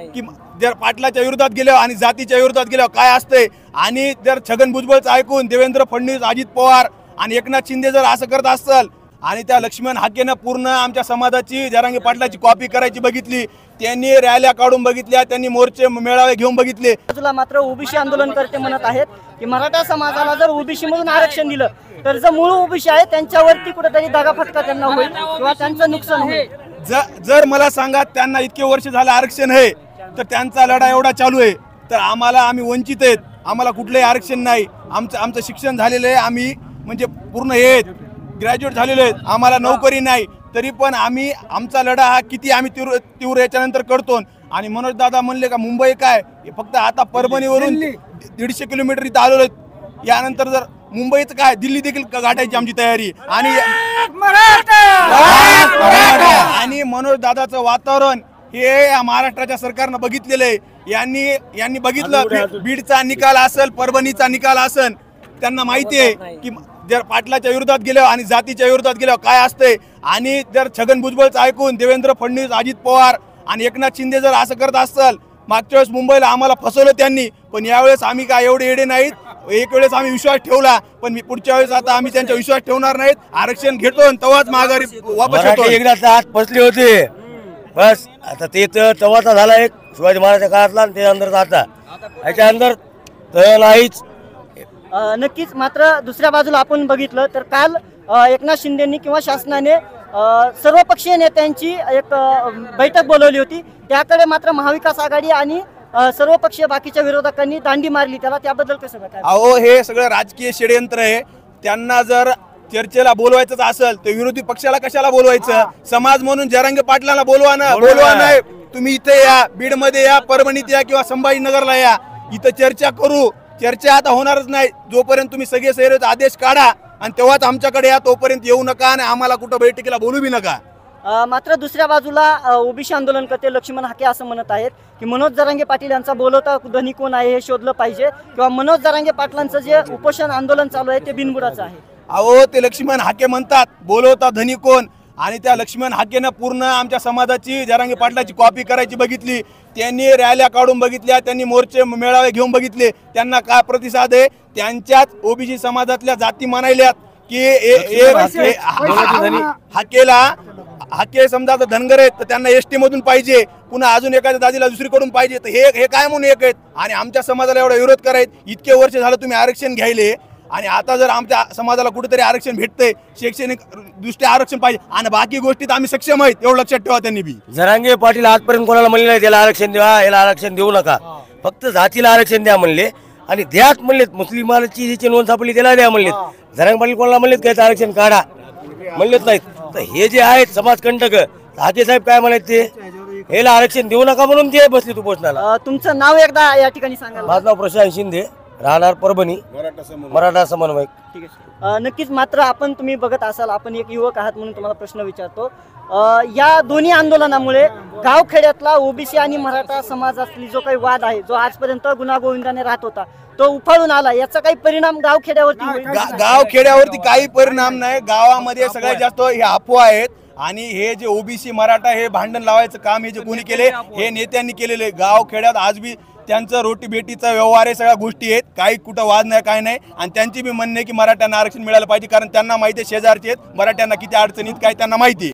की जर पाटलाच्या विरोधात गेलो आणि जातीच्या विरोधात गेलो काय असते। आणि जर छगन भुजबळचं ऐकून देवेंद्र फडणवीस, अजित पवार आणि एकनाथ शिंदे जर असं करत असेल आणि त्या लक्ष्मण हाकेनं पूर्ण आमच्या समाजाची जरांगे पाटलाची कॉपी करायची बघितली, त्यांनी रॅल्या काढून बघितल्या, त्यांनी मोर्चे मेळावे घेऊन बघितले। बाजूला मात्र ओबीसी आंदोलनकर्ते म्हणत आहेत की मराठा समाजाला जर ओबीसी मधून आरक्षण दिलं तर जे मूळ ओबीसी आहे त्यांच्यावरती कुठेतरी दगाफटका त्यांना होईल किंवा त्यांचं नुकसान होईल। जर मला सांगा त्यांना इतके वर्ष झालं आरक्षण आहे तर त्यांचा लढा एवढा चालू आहे, तर आम्ही वंचित आहेत, आम्हाला कुठलंही आरक्षण नाही। आमचं शिक्षण झालेलं आहे, आम्ही म्हणजे पूर्ण हे ग्रॅज्युएट झालेले आहेत, आम्हाला नोकरी नाही, तरी पण आमचा लढा हा किती आम्ही तीव्र याच्यानंतर करतो। आणि मनोज दादा म्हणले का मुंबई काय, फक्त आता परभणीवरून 150 किलोमीटर इथं आलेलो आहेत, यानंतर जर मुंबईचं काय दिल्ली देखील गाठायची आमची तयारी। आणि मनोज दादाचं वातावरण हे महाराष्ट्राच्या सरकारनं बघितलेलं आहे। यांनी बघितलं बीडचा निकाल असेल, परभणीचा निकाल असेल, त्यांना माहिती आहे की जर पाटलाच्या विरोधात गेलो आणि जातीच्या विरोधात गेलो काय असते। आणि जर छगन भुजबळचं ऐकून देवेंद्र फडणवीस, अजित पवार आणि एकनाथ शिंदे जर असं करत असेल, मागच्या वेळेस मुंबईला आम्हाला फसवलं त्यांनी, पण यावेळेस आम्ही काय एवढे येडे नाहीत। एक वेळेस आम्ही विश्वास ठेवला, पण पुढच्या वेळेस आता आम्ही त्यांचा विश्वास ठेवणार नाहीत। आरक्षण घेतो तेव्हाच माघारी वापस येतो। एकदा हात फसले होते बस, आता ते तर तवाचा झाला एक शिवाजी महाराजांच्या काळातला आणि ते अंदर आता याच्या अंदर तर नाहीच। नक्कीच मात्र दुसऱ्या बाजूला आपण बघितलं तर काल एकनाथ शिंदेंनी किंवा शासनाने सर्वपक्षीय नेत्यांची एक बैठक बोलवली होती, त्याकडे मात्र महाविकास आघाडी आणि सर्वपक्षीय बाकीच्या विरोधकांनी दांडी मारली, त्याबद्दल कसं बघायचं? अहो हे सगळं राजकीय षडयंत्र आहे। त्यांना जर चर्चेला बोलवायचं असेल तर विरोधी पक्षाला कशाला बोलवायचं? समाज म्हणून जरांगे पाटलाला बोलवा नाही, तुम्ही इथे या, बीड मध्ये या, परभणीत या किंवा संभाजीनगरला या, इथं चर्चा करू। चर्चा आता होणारच नाही जोपर्यंत तुम्ही सगळे सैरेचा आदेश काढा आणि तेव्हाच आमच्याकडे या, तोपर्यंत येऊ नका आणि आम्हाला कुठं बैठकीला बोलू बी नका। मात्र दुसऱ्या बाजूला ओबीसी आंदोलनकर्ते लक्ष्मण हाके असं म्हणत आहेत की मनोज जरांगे पाटील यांचा बोलवता धनी कोण आहे हे शोधलं पाहिजे, किंवा मनोज जरांगे पाटलांचं जे उपोषण आंदोलन चालू आहे ते बिनबुडाचं आहे। अहो ते लक्ष्मण हाके म्हणतात बोलवता धनी कोण, आणि त्या लक्ष्मण हाकेनं पूर्ण आमच्या समाजाची जरांगे पाटलाची कॉपी करायची बघितली, त्यांनी रॅल्या काढून बघितल्या, त्यांनी मोर्चे मेळावे घेऊन बघितले, त्यांना काय प्रतिसाद आहे? त्यांच्याच ओबीसी समाजातल्या जाती म्हणायल्यात की हाके समजा धनगर आहेत तर त्यांना एसटी मधून पाहिजे, पुन्हा अजून एखाद्या दादीला दुसरीकडून पाहिजे, तर हे काय म्हणून एक आहेत आणि आमच्या समाजाला एवढा विरोध करायत? इतके वर्ष झालं तुम्ही आरक्षण घ्यायले आणि आता जर आमच्या समाजाला कुठेतरी आरक्षण भेटतंय, शैक्षणिक दृष्ट्या आरक्षण पाहिजे आणि बाकी गोष्टीत आम्ही सक्षम आहेत, एवढं लक्षात ठेवा। त्यांनी बी जरांगे पाटील आजपर्यंत कोणाला म्हणले नाही त्याला आरक्षण द्या, याला आरक्षण देऊ नका, फक्त जातीला आरक्षण द्या म्हणले आणि द्याच म्हणलेत, मुस्लिमांची जी नोंद सापडली त्याला द्या म्हणलेत। जरांगे पाटील कोणाला म्हणलेत काय आरक्षण काढा म्हणलेत नाहीत। तर हे जे आहेत समाजकंटक हाके साहेब काय म्हणायचे ते याला आरक्षण देऊ नका म्हणून ते बसले उपोषणाला। तुमचं नाव एकदा या ठिकाणी सांगा। माझं नाव प्रशांत शिंदे, राहणार परभणी, मराठा समन्वयक। ठीक आहे, नक्कीच मात्र तुम्ही बघत असाल, आपण एक युवक आहात म्हणून तुम्हाला प्रश्न विचारतो, या दोन्ही आंदोलनामुळे गावखेड्यातला ओबीसी आणि मराठा समाजातली जो काही वाद आहे, जो आजपर्यंत गुण्यागोविंदाने राहत होता, तो उफाळून आला, याचा काही परिणाम गावखेड्यावरती होईल? गावखेड्यावरती काही परिणाम नाही, गावामध्ये सगळ्यात जास्त हे अफवा आहेत आणि हे जे ओबीसी मराठा हे भांडण लावायचं काम हे जे कोणी केले, हे नेत्यांनी केलेले। गावखेड्यात आज बी त्यांचं रोटी बेटीचा व्यवहार आहे, सगळ्या गोष्टी आहेत, काही कुठं वाद नाही काय नाही। आणि त्यांची बी म्हणणे की मराठ्यांना आरक्षण मिळालं पाहिजे, कारण त्यांना माहिती आहे शेजारचे आहेत मराठ्यांना किती अडचणीत काय त्यांना माहिती आहे।